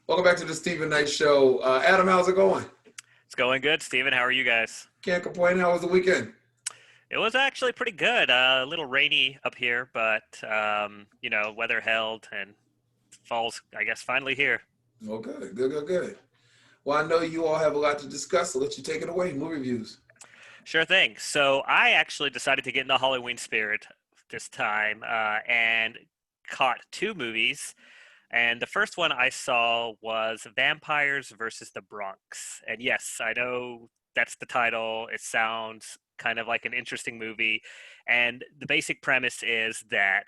Welcome back to the Stephen Knight Show. Adam, how's it going? It's going good, Steven. How are you guys? Can't complain. How was the weekend? It was actually pretty good. A little rainy up here, but weather held and fall's, I guess, finally here. Oh, good, good, good, good. Well, I know you all have a lot to discuss, so let you take it away. Movie reviews. Sure thing. So I actually decided to get in the Halloween spirit this time and caught two movies. And the first one I saw was Vampires versus the Bronx. And yes, I know that's the title. It sounds kind of like an interesting movie. And the basic premise is that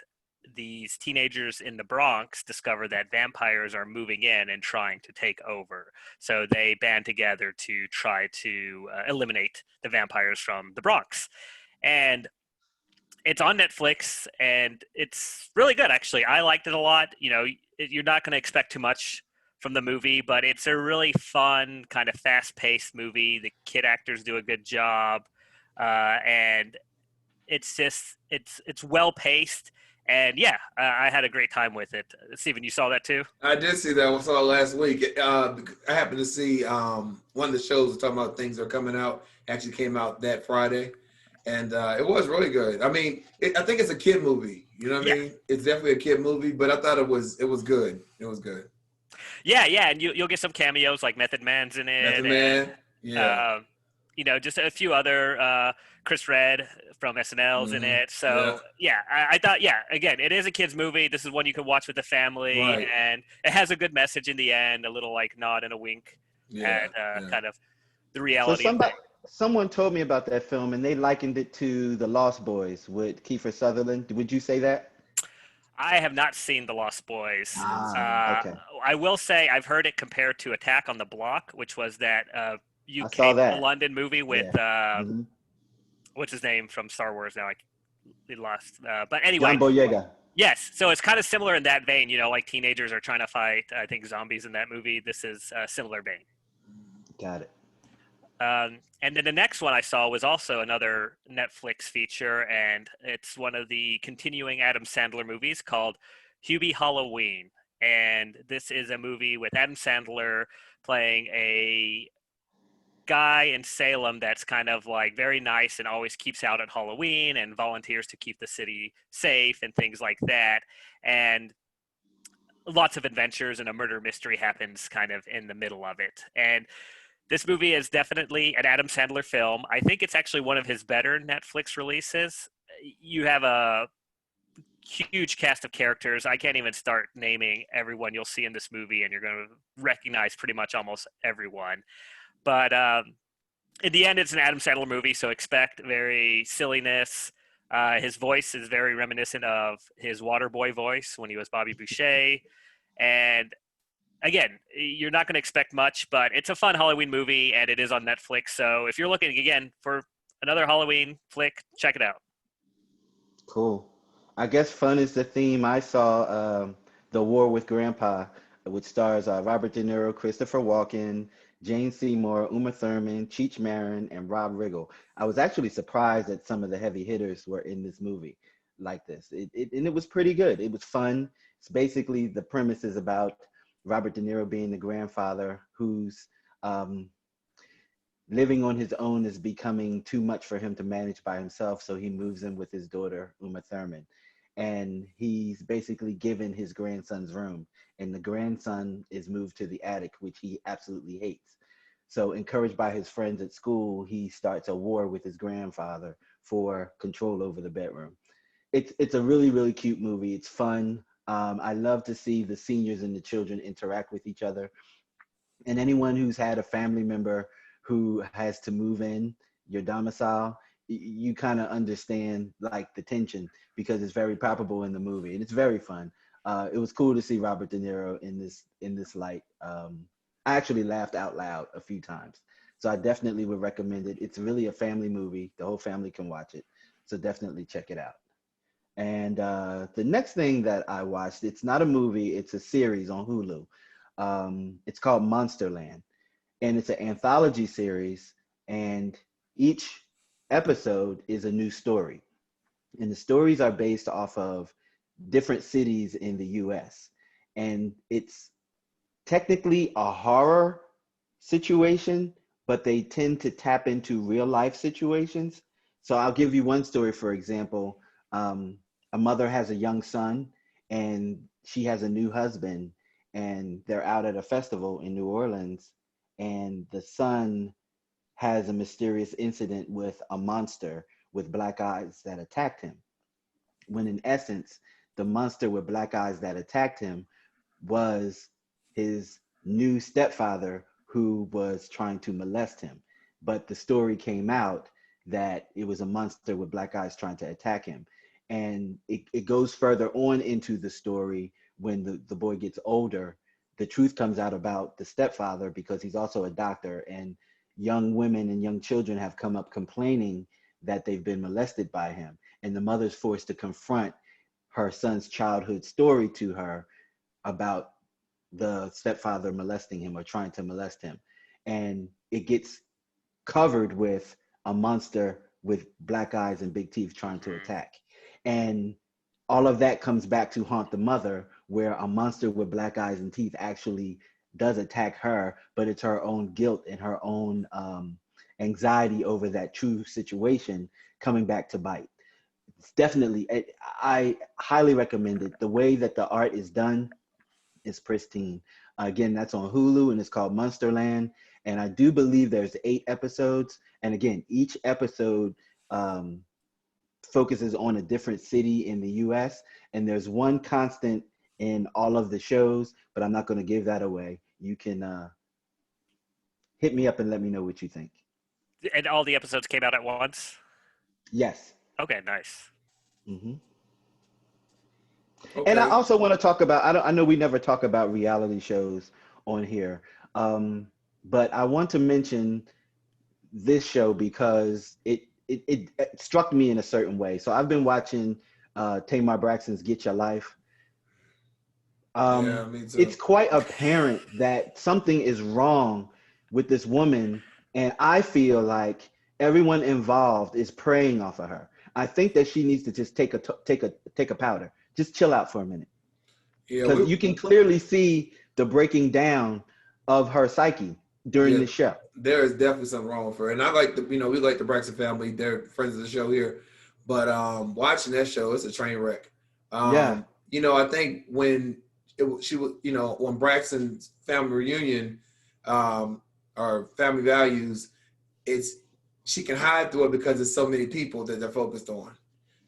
these teenagers in the Bronx discover that vampires are moving in and trying to take over. So they band together to try to eliminate the vampires from the Bronx. And it's on Netflix and it's really good actually. I liked it a lot. You're not going to expect too much from the movie, but it's a really fun kind of fast-paced movie. The kid actors do a good job, and it's well paced. And yeah, I had a great time with it. Steven, you saw that too? I did see that. I saw it last week. I happened to see one of the shows talking about things that are coming out. Actually came out that Friday, and it was really good. I mean, I think it's a kid movie. You know what I Yeah, mean? It's definitely a kid movie, but I thought it was good. It was good. yeah, and you'll get some cameos like Method Man's in it, Method and Man. Yeah. just a few other Chris Red from SNL's in Hmm. it. Yeah. So yeah, I thought yeah, again, it is a kids movie. This is one you can watch with the family, Right. and it has a good message in the end, a little like nod and a wink Yeah. at Yeah. kind of the So reality of somebody, things. someone told me about that film, and they likened it to The Lost Boys with Kiefer Sutherland. Would you say that? I have not seen The Lost Boys. I haven't seen Ah, it. okay. I will say I've heard it compared to Attack on the Block, which was that I UK saw to that. London movie with Yeah. Hmm. what's his name from Star Wars now? I lost. But anyway, John Boyega. yes. So it's kind of similar in that vein. Like teenagers are trying to fight, I think, zombies in that movie. This is a similar vein. Got it. And then the next one I saw was also another Netflix feature, and it's one of the continuing Adam Sandler movies called Hubie Halloween. And this is a movie with Adam Sandler playing a guy in Salem that's kind of like very nice and always keeps out at Halloween and volunteers to keep the city safe and things like that. And lots of adventures and a murder mystery happens kind of in the middle of it. And this movie is definitely an Adam Sandler film. I think it's actually one of his better Netflix releases. You have a huge cast of characters. I can't even start naming everyone you'll see in this movie, and you're going to recognize pretty much almost everyone. But in the end, it's an Adam Sandler movie, so expect very silliness. His voice is very reminiscent of his Waterboy voice when he was Bobby Boucher. And again, you're not going to expect much, but it's a fun Halloween movie, and it is on Netflix. So if you're looking again for another Halloween flick, check it out. Cool. I guess fun is the theme. I saw The War with Grandpa, which stars Robert De Niro, Christopher Walken, Jane Seymour, Uma Thurman, Cheech Marin, and Rob Riggle. I was actually surprised that some of the heavy hitters were in this movie like this. And it was pretty good. It was fun. It's basically the premise is about Robert De Niro being the grandfather who's um, living on his own is becoming too much for him to manage by himself. So he moves in with his daughter, Uma Thurman. And he's basically given his grandson's room. And the grandson is moved to the attic, which he absolutely hates. So, encouraged by his friends at school, he starts a war with his grandfather for control over the bedroom. It's a really, really cute movie. It's fun. I love to see the seniors and the children interact with each other, and anyone who's had a family member who has to move in your domicile, you kind of understand like the tension because it's very palpable in the movie and it's very fun. It was cool to see Robert De Niro in this light. I actually laughed out loud a few times, so I definitely would recommend it. It's really a family movie; the whole family can watch it, so definitely check it out. And the next thing that I watched, it's not a movie, it's a series on Hulu. It's called Monsterland, and it's an anthology series, and each episode is a new story. And the stories are based off of different cities in the US. And it's technically a horror situation, but they tend to tap into real life situations. So I'll give you one story, for example. Um, a mother has a young son and she has a new husband, and they're out at a festival in New Orleans, and the son has a mysterious incident with a monster with black eyes that attacked him. When in essence, the monster with black eyes that attacked him was his new stepfather who was trying to molest him. But the story came out that it was a monster with black eyes trying to attack him. And it goes further on into the story when the boy gets older. The truth comes out about the stepfather because he's also a doctor, and young women and young children have come up complaining that they've been molested by him. And the mother's forced to confront her son's childhood story to her about the stepfather molesting him or trying to molest him. And it gets covered with a monster with black eyes and big teeth trying to attack. And all of that comes back to haunt the mother, where a monster with black eyes and teeth actually does attack her, but it's her own guilt and her own anxiety over that true situation coming back to bite. It's definitely, I highly recommend it. The way that the art is done is pristine. Again, that's on Hulu and it's called Monsterland. And I do believe there's 8 episodes. And again, each episode focuses on a different city in the US. And there's one constant in all of the shows, but I'm not going to give that away. You can hit me up and let me know what you think. And all the episodes came out at once? Yes. Okay, nice. Mm-hmm. Okay. And I also want to talk about, I know we never talk about reality shows on here, but I want to mention this show because it struck me in a certain way. So I've been watching Tamar Braxton's Get Your Life. Yeah, me too. It's quite apparent that something is wrong with this woman, and I feel like everyone involved is preying off of her. I think that she needs to just take a powder. Just chill out for a minute, Yeah, because you can clearly see the breaking down of her psyche during the show. There is definitely something wrong with her. And I like we like the Braxton family. They're friends of the show here. But watching that show, it's a train wreck. Yeah. I think when she was, when Braxton's family reunion, or family values, she can hide through it because there's so many people that they're focused on.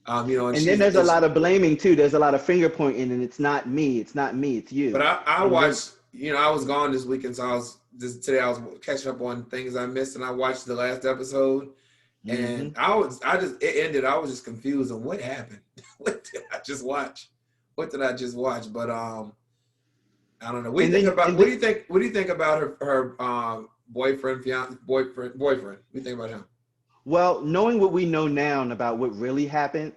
And then there's a lot of blaming too. There's a lot of finger pointing, and it's not me, it's you. But I watched, I was gone this weekend, so today I was catching up on things I missed, and I watched the last episode, and it ended. I was just confused on what happened. What did I just watch? But I don't know. What do you think about her boyfriend? What do you think about him? Well, knowing what we know now about what really happened,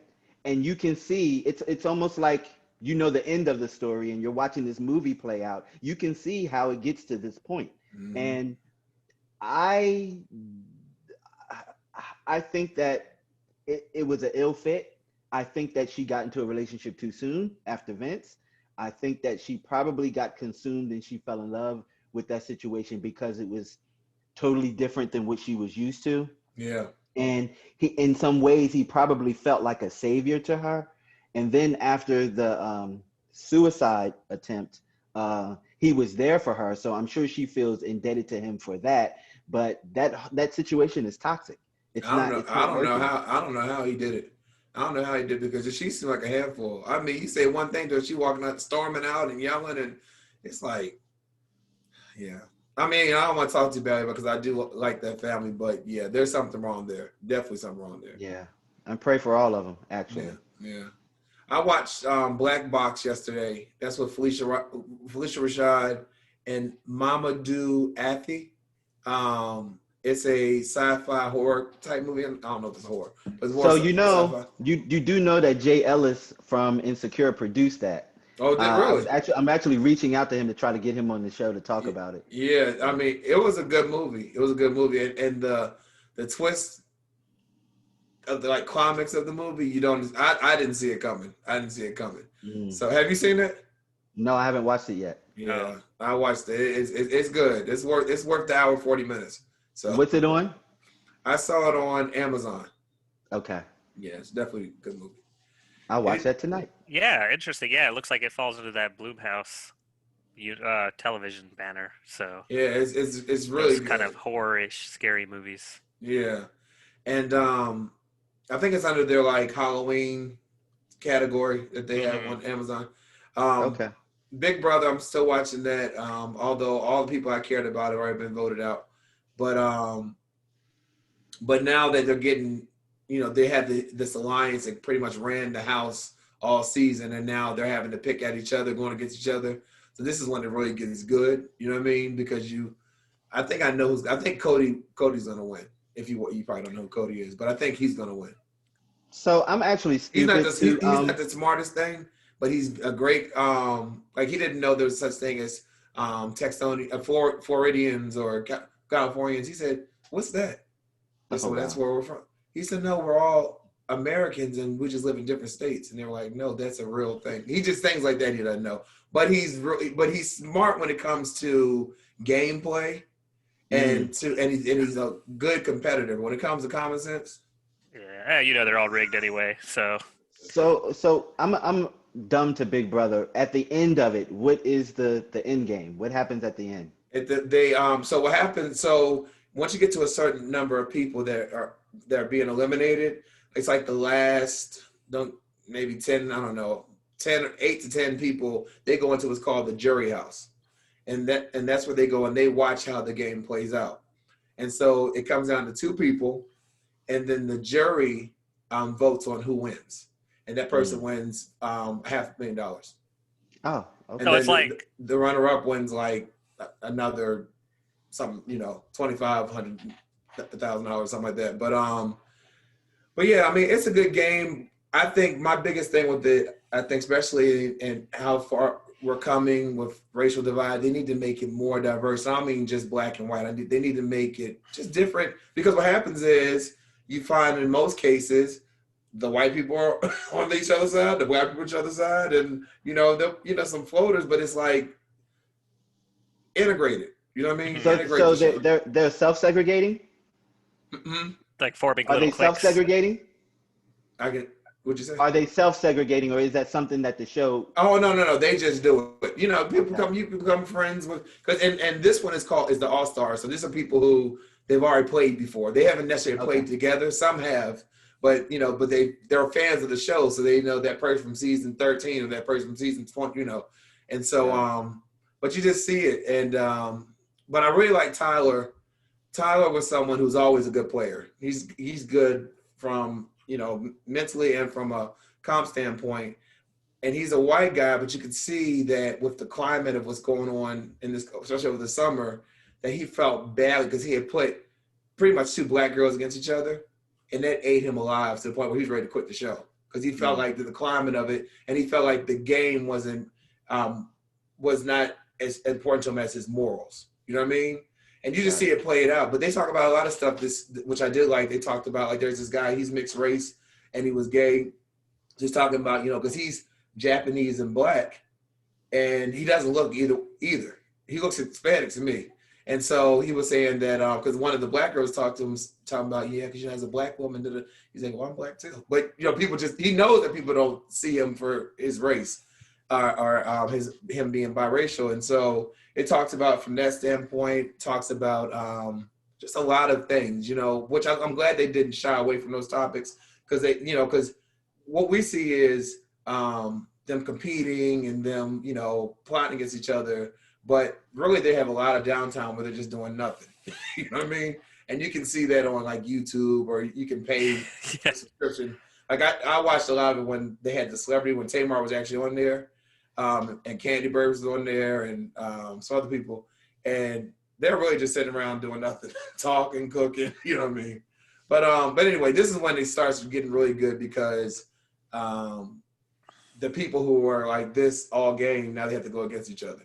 and you can see it's almost like the end of the story, and you're watching this movie play out. You can see how it gets to this point. Mm-hmm. And I think that it was an ill fit. I think that she got into a relationship too soon after Vince. I think that she probably got consumed and she fell in love with that situation because it was totally different than what she was used to. Yeah. And in some ways, he probably felt like a savior to her. And then after the suicide attempt, he was there for her. So I'm sure she feels indebted to him for that. But that situation is toxic. I don't know how he did it. I don't know how he did it because she seemed like a handful. I mean, you say one thing to her, she walking out, storming out and yelling, and it's like, yeah. I mean, I don't want to talk to you about it because I do like that family, but yeah, there's something wrong there. Definitely something wrong there. Yeah, and pray for all of them, actually. Yeah. I watched Black Box yesterday. That's with Felicia Rashad and Mamadou Athie. It's a sci-fi horror type movie. I don't know if it's horror. But it's so you do know that Jay Ellis from Insecure produced that. Oh, really? I'm actually reaching out to him to try to get him on the show to talk about it. Yeah, I mean, it was a good movie. And the twist of the climax of the movie, I didn't see it coming. Mm. So, have you seen it? No, I haven't watched it yet. Yeah, I watched it. It's good. It's worth the hour 40 minutes. So What's it on? I saw it on Amazon. Okay. Yeah, it's definitely a good movie. I'll watch And that tonight. Yeah, interesting. Yeah, it looks like it falls into that Bloomhouse television banner. So yeah, it's really those kind of good. horror-ish, scary movies. Yeah, and I think it's under their like Halloween category that they have Hmm. on Amazon. Um, Okay. Big Brother, I'm still watching that. Although all the people I cared about have already been voted out, but now that they're getting, they had this alliance that pretty much ran the house all season, and now they're having to pick at each other, going against each other. So this is when it really gets good. You know what I mean? Because I think I know I think Cody's gonna win. If you probably don't know who Cody is, but I think he's gonna win. So I'm actually He's not stupid the he's, to he's not the smartest thing, but he's a great like he didn't know there was such thing as Floridians or Californians. He said, "What's that?" I oh said, well, that's wow. where we're from. He said, no, we're all Americans and we just live in different states. And they were like, no, that's a real thing. He just things like that he doesn't know. But he's smart when it comes to gameplay Mm. and he's a good competitor. But when it comes to common sense, Yeah, they're all rigged anyway. So So I'm dumb to Big Brother. At the end of it, what is the end game? What happens at the end? so what happens? So once you get to a certain number of people that are being eliminated, it's like the last don't maybe 10, I don't know, 8 to 10 people. They go into what's called the jury house, and that's where they go and they watch how the game plays out. And so it comes down to two people, and then the jury votes on who wins, and that person Mm. wins $500,000. Oh, And so okay. it's then like the runner-up wins like another something, $2,500,000, something like that. But yeah, I mean, it's a good game. I think my biggest thing with it, I think, especially in how far we're coming with racial divide, they need to make it more diverse. I don't mean just black and white. They need to make it just different, because what happens is you find in most cases the white people are on each other's side, the black people on each other's side, and some floaters, but it's like integrated. You know what I mean? mhm, Integrate So the show. they're self-segregating? Mm-hmm. like forming Are little they cliques. self-segregating? I can. What'd you say? Are they self-segregating, or is that something that the show? Oh no, they just do it. Okay. You become friends with, because and this one is the All Star. So these are people who they've already played before. They haven't necessarily Okay. played together. Some have, but they're fans of the show, so they know that person from season 13 or that person from season 20. And so Got it. but you just see it, and but I really like Tyler. Tyler was someone who's always a good player. He's good from mentally and from a comp standpoint, and he's a white guy, but you can see that with the climate of what's going on in this, especially over the summer, that he felt badly because he had put pretty much two black girls against each other, and that ate him alive to the point where he was ready to quit the show because he felt Mm. like the climate of it, and he felt like the game was not as important to him as his morals. You know what I mean? And you just Got see it. it played out. But they talk about a lot of stuff which I did like. They talked about, like, there's this guy, he's mixed race and he was gay. Just talking about, because he's Japanese and black, and he doesn't look either. He looks Hispanic to me. And so he was saying that because one of the black girls talked to him, talking about, yeah, because she has a black woman. He's like, well, I'm black too. But people he knows that people don't see him for his race or him being biracial. And so it talks about from that standpoint. Talks about just a lot of things, which I'm glad they didn't shy away from those topics, because because what we see is them competing and them, plotting against each other. But really, they have a lot of downtime where they're just doing nothing. You know what I mean? And you can see that on like YouTube, or you can pay Yeah. a subscription. Like I watched a lot of it when they had the celebrity, when Tamar was actually on there, and Candy Bird was on there, and some other people, and they're really just sitting around doing nothing, talking, cooking. You know what I mean? But anyway, this is when it starts getting really good, because the people who are like this all game, now they have to go against each other.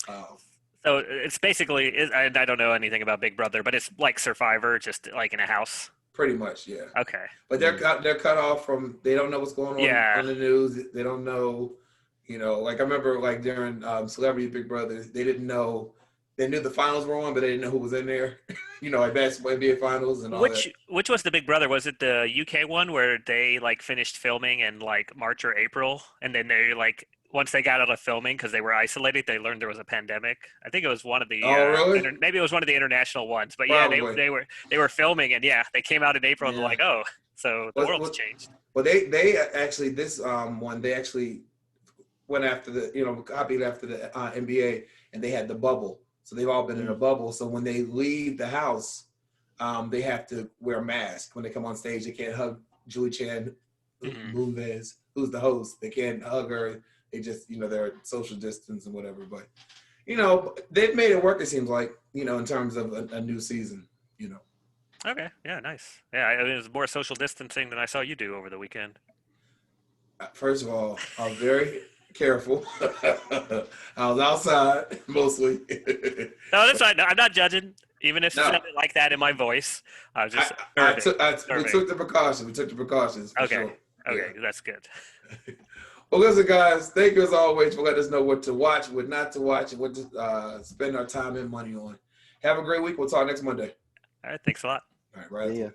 Um, So it's basically, I don't know anything about Big Brother, but it's like Survivor, just like in a house. pretty much, yeah. Okay. But they're cut off from. They don't know what's going Yeah. on the news. They don't know. You know, like I remember like during Celebrity Big Brother, they didn't know. They knew the finals were on, but they didn't know who was in there. You know, like basketball NBA finals and all that. Which was the Big Brother? Was it the UK one where they like finished filming in like March or April, and then they like once they got out of filming because they were isolated, they learned there was a pandemic. I think it was one of the Oh, really? maybe it was one of the international ones, but yeah, Probably. they were filming, and yeah, they came out in April and Yeah. they're like, oh, so the world's What, changed. well, they actually this one they actually went after copied after the NBA, and they had the bubble. So they've all been in a bubble. So when they leave the house, they have to wear a mask when they come on stage. They can't hug Julie Chan Moonves, who's the host. They can't hug her. They just they're social distance and whatever. But they've made it work. It seems like in terms of a new season. Okay, yeah, nice. Yeah, it was more social distancing than I saw you do over the weekend. First of all, I was very careful. I was outside mostly. No, that's fine. No, I'm not judging, even if it sounded like that in my voice. I was just we took the precautions. We took the precautions. For okay. Sure. Okay, Yeah. that's good. Well, listen, guys. Thank you as always for letting us know what to watch, what not to watch, and what to spend our time and money on. Have a great week. We'll talk next Monday. All right, thanks a lot. All right, right. Yeah.